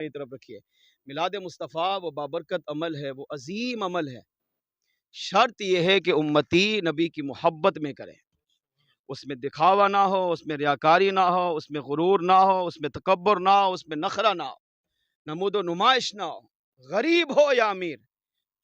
کی طرف رکھیے۔ میلاد مصطفیٰ وہ بابرکت عمل ہے، وہ عظیم عمل ہے۔ شرط یہ ہے کہ امتی نبی کی محبت میں کرے، اس میں دکھاوا نہ ہو، اس میں ریاکاری نہ ہو، اس میں غرور نہ ہو، اس میں تکبر نہ ہو، اس میں نخرہ نہ ہو، نمود و نمائش نہ ہو، غریب ہو یا امیر،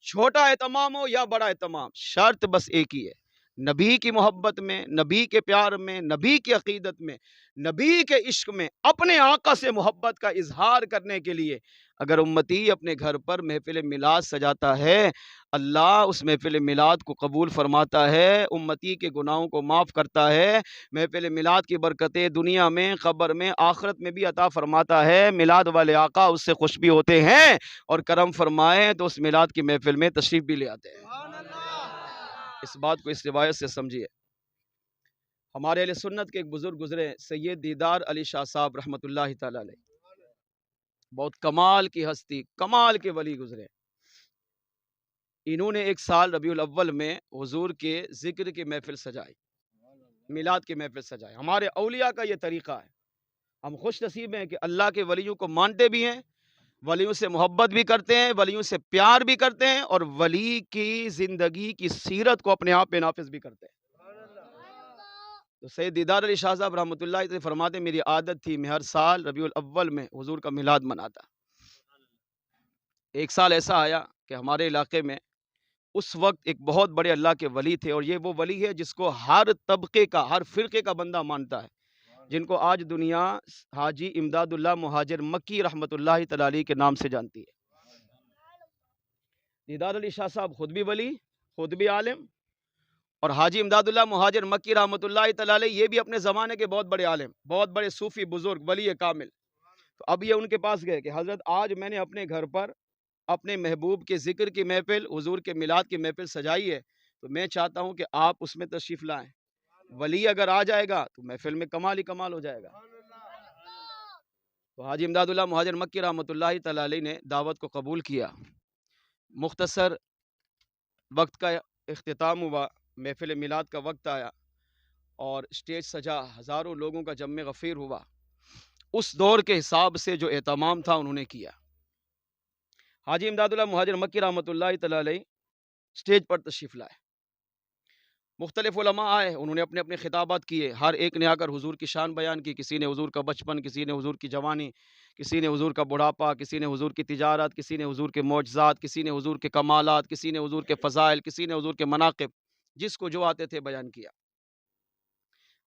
چھوٹا اہتمام ہو یا بڑا اہتمام، شرط بس ایک ہی ہے، نبی کی محبت میں، نبی کے پیار میں، نبی کی عقیدت میں، نبی کے عشق میں، اپنے آقا سے محبت کا اظہار کرنے کے لیے اگر امتی اپنے گھر پر محفل میلاد سجاتا ہے، اللہ اس محفل میلاد کو قبول فرماتا ہے، امتی کے گناہوں کو معاف کرتا ہے، محفل میلاد کی برکتیں دنیا میں، قبر میں، آخرت میں بھی عطا فرماتا ہے۔ میلاد والے آقا اس سے خوش بھی ہوتے ہیں اور کرم فرمائے تو اس میلاد کی محفل میں تشریف بھی لے آتے ہیں۔ اس بات کو اس روایت سے سمجھیے۔ ہمارے اہل سنت کے ایک بزرگ گزرے، سید دیدار علی شاہ صاحب رحمۃ اللہ تعالی علیہ، بہت کمال کی ہستی، کمال کے ولی گزرے۔ انہوں نے ایک سال ربیع الاول میں حضور کے ذکر کی محفل سجائی، میلاد کی محفل سجائی۔ ہمارے اولیاء کا یہ طریقہ ہے، ہم خوش نصیب ہیں کہ اللہ کے ولیوں کو مانتے بھی ہیں، ولیوں سے محبت بھی کرتے ہیں، ولیوں سے پیار بھی کرتے ہیں، اور ولی کی زندگی کی سیرت کو اپنے آپ میں نافذ بھی کرتے ہیں۔ تو سید دیدار علی شاہ صاحب رحمۃ اللہ علیہ فرماتے میری عادت تھی میں ہر سال ربیع الاول میں حضور کا میلاد مناتا۔ ایک سال ایسا آیا کہ ہمارے علاقے میں اس وقت ایک بہت بڑے اللہ کے ولی تھے، اور یہ وہ ولی ہے جس کو ہر طبقے کا، ہر فرقے کا بندہ مانتا ہے، جن کو آج دنیا حاجی امداد اللہ مہاجر مکی رحمۃ اللہ تعالی علیہ کے نام سے جانتی ہے۔ دیدار علی شاہ صاحب خود بھی ولی، خود بھی عالم، اور حاجی امداد اللہ مہاجر مکی رحمۃ اللہ تعالی علیہ یہ بھی اپنے زمانے کے بہت بڑے عالم، بہت بڑے صوفی بزرگ، ولی کامل۔ تو اب یہ ان کے پاس گئے کہ حضرت آج میں نے اپنے گھر پر اپنے محبوب کے ذکر کی محفل، حضور کے میلاد کی محفل سجائی ہے، تو میں چاہتا ہوں کہ آپ اس میں تشریف لائیں۔ ولی اگر آ جائے گا تو محفل میں کمال ہی کمال ہو جائے گا۔ تو حاجی امداد اللہ مہاجر مکی رحمۃ اللہ تعالی علیہ نے دعوت کو قبول کیا۔ مختصر وقت کا اختتام ہوا، محفل میلاد کا وقت آیا اور اسٹیج سجا، ہزاروں لوگوں کا جم غفیر ہوا۔ اس دور کے حساب سے جو اہتمام تھا انہوں نے کیا۔ حاجی امداد اللہ مہاجر مکی رحمۃ اللہ تعالی علیہ اسٹیج پر تشریف لائے، مختلف علماء آئے، انہوں نے اپنے اپنے خطابات کیے، ہر ایک نے آ کر حضور کی شان بیان کی، کسی نے حضور کا بچپن، کسی نے حضور کی جوانی، کسی نے حضور کا بڑھاپا، کسی نے حضور کی تجارت، کسی نے حضور کے معجزات، کسی نے حضور کے کمالات، کسی نے حضور کے فضائل، کسی نے حضور کے مناقب، جس کو جو آتے تھے بیان کیا۔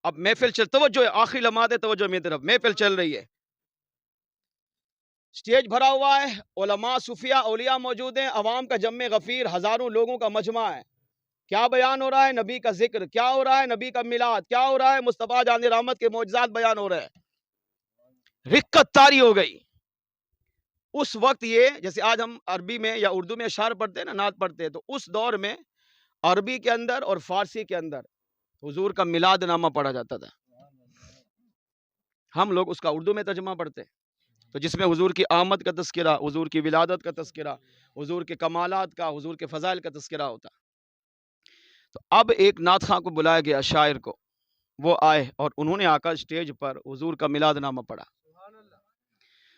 اب محفل توجہ ہے، آخری لمحات ہے، توجہ میری طرف، محفل چل رہی ہے، اسٹیج بھرا ہوا ہے، علماء، صوفیاء، اولیاء موجود ہیں، عوام کا جم غفیر، ہزاروں لوگوں کا مجمع ہے۔ کیا بیان ہو رہا ہے؟ نبی کا ذکر۔ کیا ہو رہا ہے؟ نبی کا میلاد۔ کیا ہو رہا ہے؟ مصطفیٰ جان رحمت کے معجزات بیان ہو رہے ہیں۔ رقت طاری ہو گئی۔ اس وقت یہ جیسے آج ہم عربی میں یا اردو میں اشعار پڑھتے ہیں نا، نعت پڑھتے ہیں، تو اس دور میں عربی کے اندر اور فارسی کے اندر حضور کا میلاد نامہ پڑھا جاتا تھا۔ ہم لوگ اس کا اردو میں ترجمہ پڑھتے ہیں، تو جس میں حضور کی آمد کا تذکرہ، حضور کی ولادت کا تذکرہ، حضور کے کمالات کا، حضور کے فضائل کا تذکرہ ہوتا۔ تو اب ایک نعت خواں کو بلایا گیا، شاعر کو، وہ آئے اور انہوں نے آ کر اسٹیج پر حضور کا میلاد نامہ پڑھا۔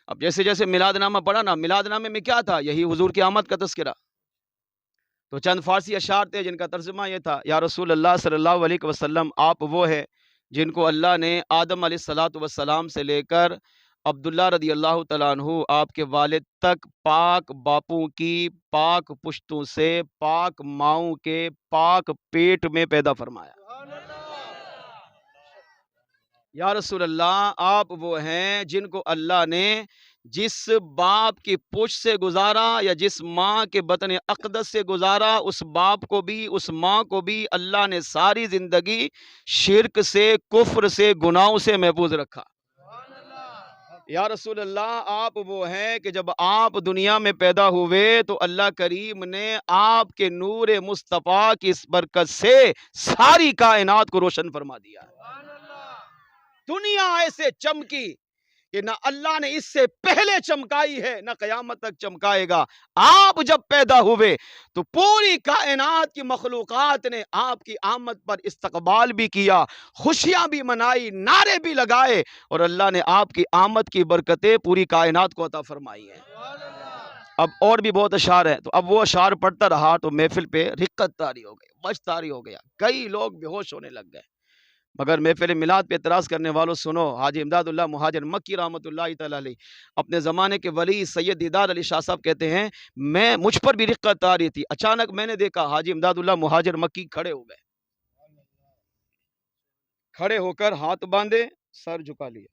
اب جیسے جیسے میلاد نامہ پڑھا نا، میلاد نامے میں کیا تھا؟ یہی حضور کی آمد کا تذکرہ۔ تو چند فارسی اشعار تھے جن کا ترجمہ یہ تھا، یا رسول اللہ صلی اللہ علیہ وسلم، آپ وہ ہے جن کو اللہ نے آدم علیہ السلام سے لے کر عبداللہ رضی اللہ تعالیٰ عنہ آپ کے والد تک پاک باپوں کی پاک پشتوں سے، پاک ماؤں کے پاک پیٹ میں پیدا فرمایا۔ یا رسول اللہ، آپ وہ ہیں جن کو اللہ نے جس باپ کی پشت سے گزارا یا جس ماں کے بطن اقدس سے گزارا، اس باپ کو بھی، اس ماں کو بھی اللہ نے ساری زندگی شرک سے، کفر سے، گناہوں سے محفوظ رکھا۔ یا رسول اللہ، آپ وہ ہیں کہ جب آپ دنیا میں پیدا ہوئے تو اللہ کریم نے آپ کے نور مصطفیٰ کی اس برکت سے ساری کائنات کو روشن فرما دیا۔ دنیا ایسے چمکی کہ نہ اللہ نے اس سے پہلے چمکائی ہے نہ قیامت تک چمکائے گا۔ آپ جب پیدا ہوئے تو پوری کائنات کی مخلوقات نے آپ کی آمد پر استقبال بھی کیا، خوشیاں بھی منائی، نعرے بھی لگائے، اور اللہ نے آپ کی آمد کی برکتیں پوری کائنات کو عطا فرمائی ہیں۔ اب اور بھی بہت اشعار ہیں، تو اب وہ اشعار پڑھتا رہا تو محفل پہ رقت طاری ہو گئی، وجد طاری ہو گیا، کئی لوگ بے ہوش ہونے لگ گئے۔ مگر محفل میلاد پہ اعتراض کرنے والوں سنو، حاجی امداد اللہ مہاجر مکی رحمۃ اللہ تعالی علیہ اپنے زمانے کے ولی سید دیدار علی شاہ صاحب کہتے ہیں مجھ پر بھی رقت طاری تھی، اچانک میں نے دیکھا حاجی امداد اللہ مہاجر مکی کھڑے ہو گئے، کھڑے ہو کر ہاتھ باندھے، سر جھکا لیا،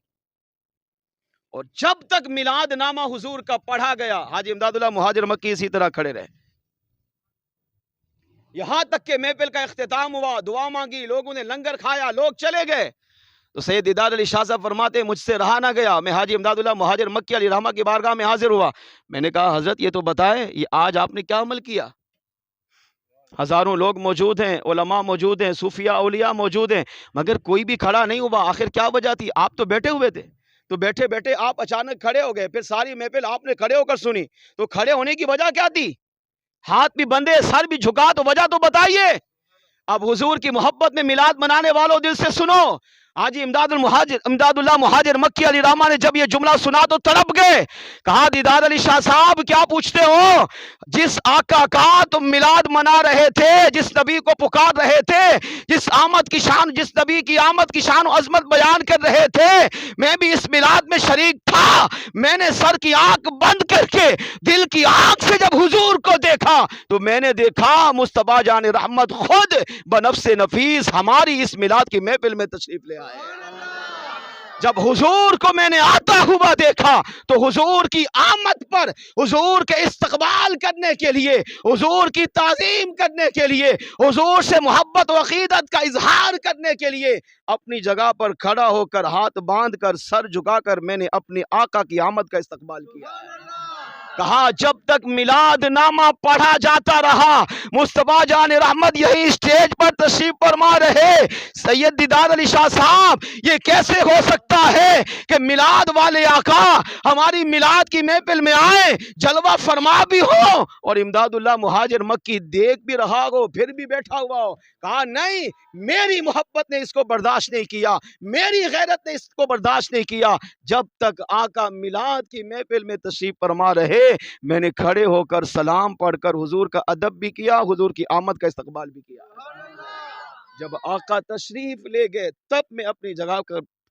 اور جب تک میلاد نامہ حضور کا پڑھا گیا حاجی امداد اللہ مہاجر مکی اسی طرح کھڑے رہے، یہاں تک کہ محفل کا اختتام ہوا، دعا مانگی، لوگوں نے لنگر کھایا، لوگ چلے گئے، تو سید دیدار علی شاہ صاحب فرماتے ہیں مجھ سے رہا نہ گیا، میں حاجی امداد اللہ مہاجر مکی علیہ رحمہ کی بارگاہ میں حاضر ہوا، میں نے کہا حضرت یہ تو بتائے یہ آج آپ نے کیا عمل کیا؟ ہزاروں لوگ موجود ہیں، علماء موجود ہیں، صوفیاء اولیاء موجود ہیں، مگر کوئی بھی کھڑا نہیں ہوا، آخر کیا وجہ تھی؟ آپ تو بیٹھے ہوئے تھے، تو بیٹھے بیٹھے آپ اچانک کھڑے ہو گئے، پھر ساری محفل آپ نے کھڑے ہو کر سنی، تو کھڑے ہونے کی وجہ کیا تھی؟ ہاتھ بھی بندھے، سر بھی جھکا، تو وجہ تو بتائیے۔ اب حضور کی محبت میں میلاد منانے والوں دل سے سنو، حاجی امداد اللہ مہاجر مکی علی رحمہ نے جب یہ جملہ سنا تو تڑپ گئے، کہا دیدار علی شاہ صاحب کیا پوچھتے ہو؟ جس آقا کا تم میلاد منا رہے تھے، جس نبی کو پکار رہے تھے، جس نبی کی آمد کی شان و عظمت بیان کر رہے تھے، میں بھی اس میلاد میں شریک تھا، میں نے سر کی آنکھ بند کر کے دل کی آنکھ سے جب حضور کو دیکھا تو میں نے دیکھا مصطفیٰ جان رحمت خود بنفس نفیس ہماری اس میلاد کی محفل میں تشریف لے آئے۔ جب حضور کو میں نے آتا ہوا دیکھا تو حضور کی آمد پر، حضور کے استقبال کرنے کے لیے، حضور کی تعظیم کرنے کے لیے، حضور سے محبت و عقیدت کا اظہار کرنے کے لیے اپنی جگہ پر کھڑا ہو کر ہاتھ باندھ کر سر جھکا کر میں نے اپنی آقا کی آمد کا استقبال کیا۔ کہا جب تک میلاد نامہ پڑھا جاتا رہا مصطفیٰ جان رحمت یہی اسٹیج پر تشریف فرما رہے۔ سید دیدار علی شاہ صاحب یہ کیسے ہو سکتا ہے کہ میلاد والے آقا ہماری میلاد کی محفل میں آئے، جلوہ فرما بھی ہو، اور امداد اللہ مہاجر مکی دیکھ بھی رہا ہو پھر بھی بیٹھا ہوا ہو؟ کہا نہیں، میری محبت نے اس کو برداشت نہیں کیا، میری غیرت نے اس کو برداشت نہیں کیا، جب تک آقا میلاد کی محفل میں تشریف فرما رہے میں نے کھڑے ہو کر سلام پڑھ کر حضور کا ادب بھی کیا، حضور کی آمد کا استقبال بھی کیا۔ جب آقا تشریف لے گئے تب میں اپنی جگہ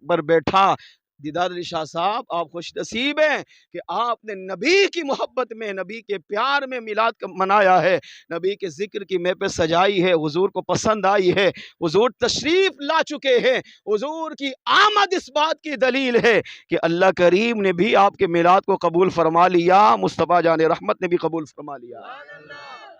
پر بیٹھا۔ دیدار علی شاہ صاحب آپ خوش نصیب ہیں کہ آپ نے نبی کی محبت میں، نبی کے پیار میں میلاد منایا ہے، نبی کے ذکر کی محفل سجائی ہے، حضور کو پسند آئی ہے، حضور تشریف لا چکے ہیں، حضور کی آمد اس بات کی دلیل ہے کہ اللہ کریم نے بھی آپ کے میلاد کو قبول فرما لیا، مصطفیٰ جان رحمت نے بھی قبول فرما لیا۔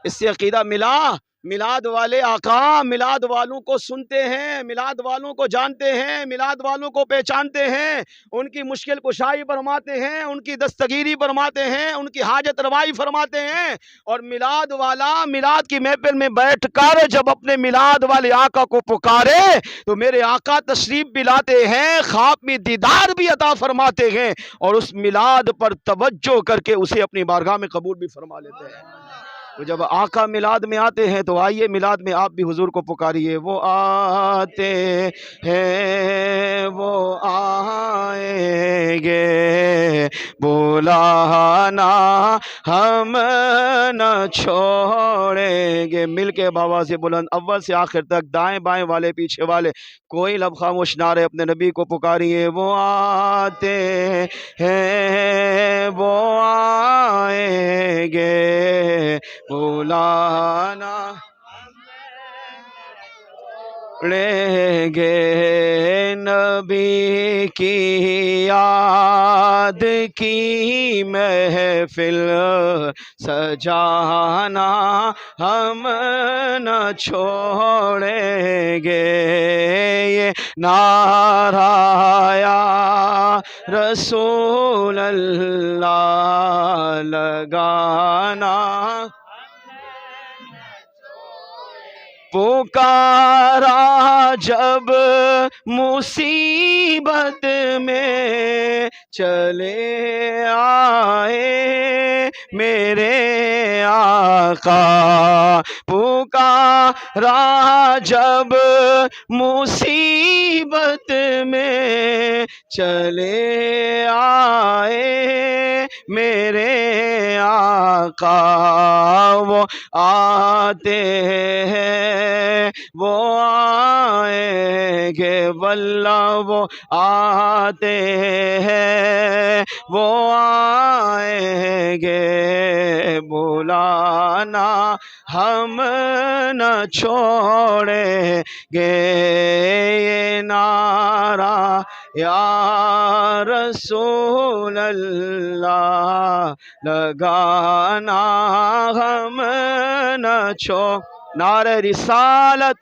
اس سے عقیدہ ملا، میلاد والے آقا میلاد والوں کو سنتے ہیں، میلاد والوں کو جانتے ہیں، میلاد والوں کو پہچانتے ہیں، ان کی مشکل کشائی فرماتے ہیں، ان کی دستگیری فرماتے ہیں، ان کی حاجت روائی فرماتے ہیں، اور میلاد والا میلاد کی محفل میں بیٹھ کر جب اپنے میلاد والے آقا کو پکارے تو میرے آقا تشریف بھی لاتے ہیں، خواب میں دیدار بھی عطا فرماتے ہیں، اور اس میلاد پر توجہ کر کے اسے اپنی بارگاہ میں قبول بھی فرما لیتے ہیں۔ تو جب آقا میلاد میں آتے ہیں تو آئیے میلاد میں آپ بھی حضور کو پکاریے، وہ آتے ہیں وہ آئیں گے، بلانا ہم نہ چھوڑیں گے۔ مل کے بابا سے بلند اول سے آخر تک، دائیں بائیں والے پیچھے والے کوئی لب خاموش نہ رہے، اپنے نبی کو پکاریے، وہ آتے ہیں وہ آئیں گے، بلانا لیں گے، نبی کی یاد کی محفل سجانا ہم نہ چھوڑیں گے، یہ نعرہ یا رسول اللہ لگانا، پکارا جب مصیبت میں چلے آئے میرے آقا، پکارا جب مصیبت میں چلے آئے میرے آقا، وہ آتے ہیں وہ آئیں گے واللہ، وہ آتے ہیں وہ آئیں گے، بلانا ہم نہ چھوڑیں گے، یہ نعرہ یا رسول اللہ لگانا ہم نہ چھوڑیں، نعرہ رسالت